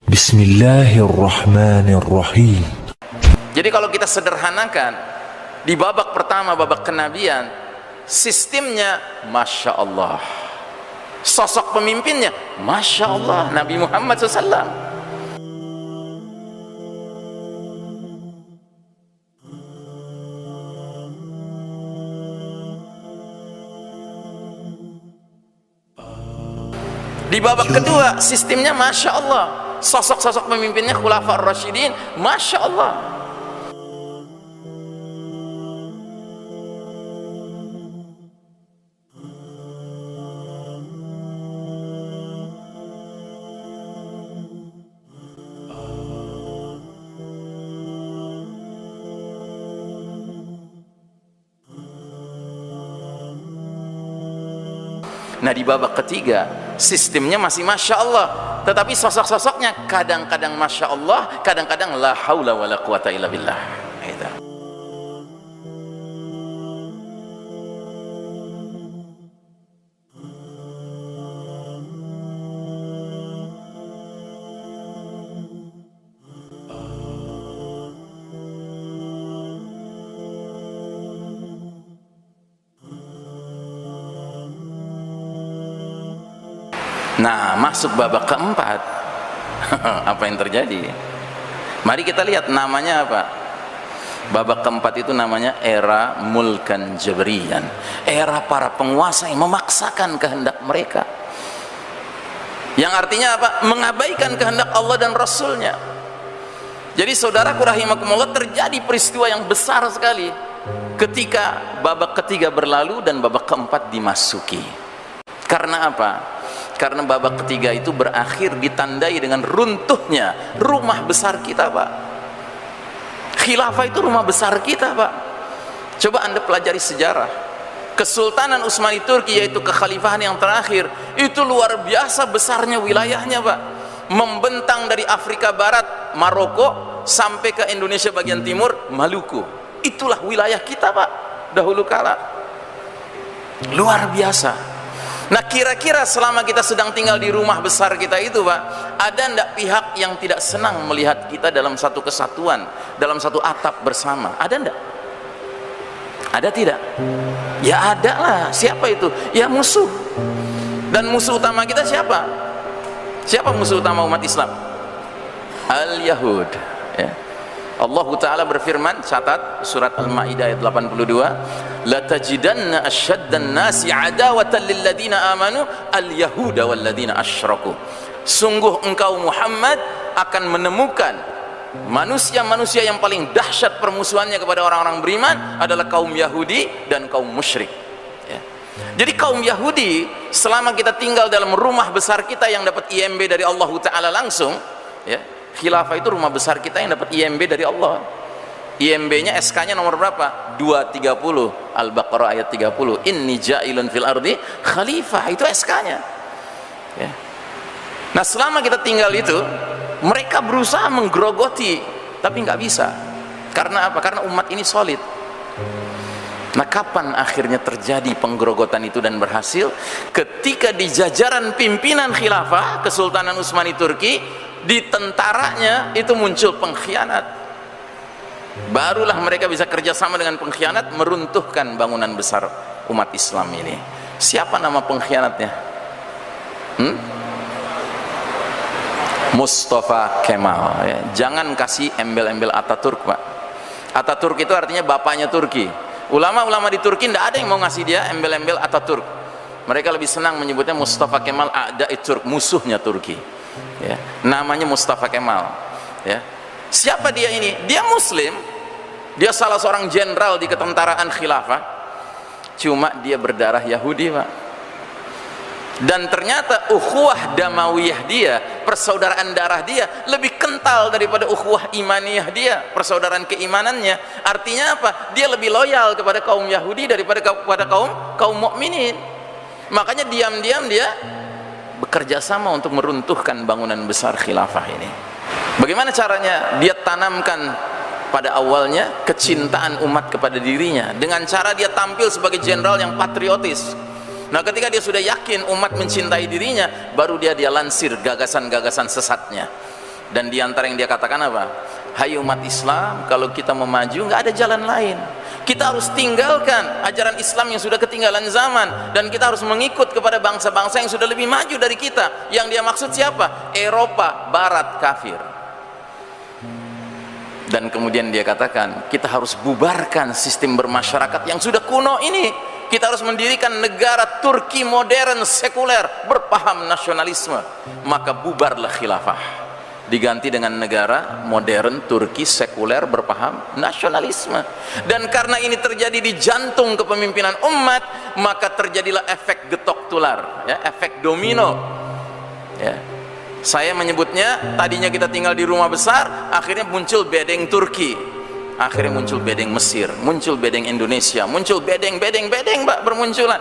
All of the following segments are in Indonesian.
Bismillahirrahmanirrahim. Jadi kalau kita sederhanakan, di babak pertama, babak kenabian, sistemnya Masya Allah, sosok pemimpinnya Masya Allah, Nabi Muhammad SAW. Di babak kedua, sistemnya Masya Allah, sosok-sosok pemimpinnya Khulafaur Rasyidin, Masya Allah. Nah, di babak ketiga, sistemnya masih Masya Allah, tetapi sosok-sosoknya kadang-kadang Masya Allah, kadang-kadang la haula wa la quwata illa billah. Gitu. Nah, masuk babak keempat. Apa yang terjadi? Mari kita lihat namanya apa. Babak keempat itu namanya era mulkan jabriyan, era para penguasa yang memaksakan kehendak mereka, yang artinya apa? Mengabaikan kehendak Allah dan Rasulnya. Jadi saudaraku rahimakumullah, terjadi peristiwa yang besar sekali ketika babak ketiga berlalu dan babak keempat dimasuki. Karena apa? Karena babak ketiga itu berakhir ditandai dengan runtuhnya rumah besar kita, Pak. Khilafah itu rumah besar kita, Pak. Coba Anda pelajari sejarah Kesultanan Utsmani Turki, yaitu kekhalifahan yang terakhir, itu luar biasa besarnya wilayahnya, Pak. Membentang dari Afrika Barat, Maroko, sampai ke Indonesia bagian timur, Maluku. Itulah wilayah kita, Pak, dahulu kala. Luar biasa. Nah, kira-kira selama kita sedang tinggal di rumah besar kita itu, Pak, ada enggak pihak yang tidak senang melihat kita dalam satu kesatuan, dalam satu atap bersama? Ada enggak? Ada tidak? Ya ada lah. Siapa itu? Ya musuh. Dan musuh utama kita siapa? Siapa musuh utama umat Islam? Al-Yahud. Ya. Allah Ta'ala berfirman, catat surat Al-Ma'idah ayat 82, la tajidanna asyaddan nasi adawatan lilladina amanu al-yahuda walladina asyraku. Sungguh engkau Muhammad akan menemukan manusia-manusia yang paling dahsyat permusuhannya kepada orang-orang beriman adalah kaum Yahudi dan kaum musyrik. Ya. Jadi kaum Yahudi, selama kita tinggal dalam rumah besar kita yang dapat IMB dari Allah Ta'ala langsung, ya, khilafah itu rumah besar kita yang dapat IMB dari Allah. IMB-nya, SK-nya nomor berapa? 230, Al-Baqarah ayat 30. Inni ja'ilun fil ardi khalifah, itu SK-nya. Ya. Nah, selama kita tinggal itu, mereka berusaha menggerogoti, tapi nggak bisa. Karena apa? Karena umat ini solid. Nah, kapan akhirnya terjadi penggerogotan itu dan berhasil? Ketika di jajaran pimpinan khilafah Kesultanan Utsmani Turki, di tentaranya itu muncul pengkhianat. Barulah mereka bisa kerjasama dengan pengkhianat meruntuhkan bangunan besar umat Islam ini. Siapa nama pengkhianatnya? Mustafa Kemal. Ya. Jangan kasih embel-embel Ataturk, Pak. Ataturk itu artinya bapaknya Turki. Ulama-ulama di Turki tidak ada yang mau ngasih dia embel-embel Ataturk. Mereka lebih senang menyebutnya Mustafa Kemal A'da'i Turk, musuhnya Turki. Ya. Namanya Mustafa Kemal. Ya. Siapa dia ini? Dia Muslim. Dia salah seorang jenderal di ketentaraan khilafah. Cuma dia berdarah Yahudi, Pak. Dan ternyata ukhuwah damawiyah dia, persaudaraan darah dia lebih kental daripada ukhuwah imaniyah dia, persaudaraan keimanannya. Artinya apa? Dia lebih loyal kepada kaum Yahudi daripada kepada kaum mukminin. Makanya diam-diam dia bekerja sama untuk meruntuhkan bangunan besar khilafah ini. Bagaimana caranya? Dia tanamkan pada awalnya kecintaan umat kepada dirinya dengan cara dia tampil sebagai jenderal yang patriotis. Nah, ketika dia sudah yakin umat mencintai dirinya, baru dia lansir gagasan-gagasan sesatnya. Dan diantara yang dia katakan apa? Hai umat Islam, kalau kita mau maju nggak ada jalan lain, kita harus tinggalkan ajaran Islam yang sudah ketinggalan zaman, dan kita harus mengikut kepada bangsa-bangsa yang sudah lebih maju dari kita. Yang dia maksud siapa? Eropa Barat kafir. Dan kemudian dia katakan, kita harus bubarkan sistem bermasyarakat yang sudah kuno ini. Kita harus mendirikan negara Turki modern, sekuler, berpaham nasionalisme. Maka bubarlah khilafah, diganti dengan negara modern Turki sekuler berpaham nasionalisme. Dan karena ini terjadi di jantung kepemimpinan umat, maka terjadilah efek getok tular, ya, efek domino, ya. Saya menyebutnya, tadinya kita tinggal di rumah besar, akhirnya muncul bedeng Turki, akhirnya muncul bedeng Mesir, muncul bedeng Indonesia, muncul bedeng Mbak, bermunculan.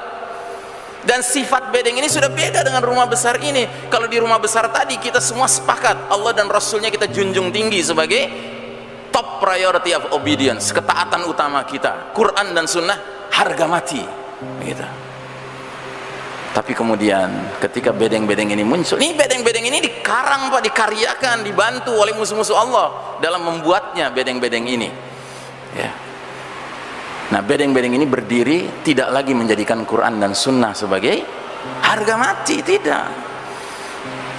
Dan sifat bedeng ini sudah beda dengan rumah besar ini. Kalau di rumah besar tadi kita semua sepakat, Allah dan Rasulnya kita junjung tinggi sebagai top priority of obedience, ketaatan utama kita, Quran dan Sunnah harga mati, gitu. Tapi kemudian ketika bedeng-bedeng ini muncul, ini bedeng-bedeng ini dikarang Pak, dikaryakan, dibantu oleh musuh-musuh Allah dalam membuatnya bedeng-bedeng ini, ya. Nah, bedeng-bedeng ini berdiri tidak lagi menjadikan Quran dan Sunnah sebagai harga mati, tidak.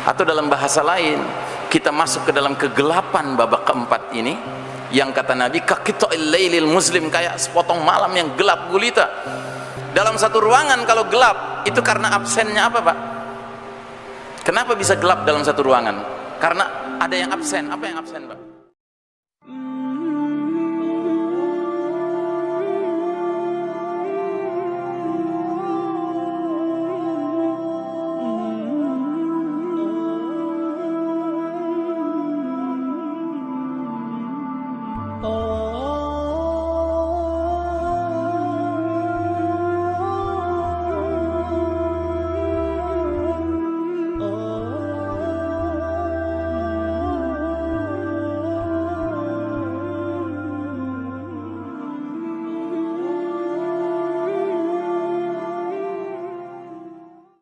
Atau dalam bahasa lain, kita masuk ke dalam kegelapan babak keempat ini, yang kata Nabi kaqita'il lailil muslim, kayak sepotong malam yang gelap gulita. Dalam satu ruangan kalau gelap, itu karena absennya apa Pak? Kenapa bisa gelap dalam satu ruangan? Karena ada yang absen. Apa yang absen Pak?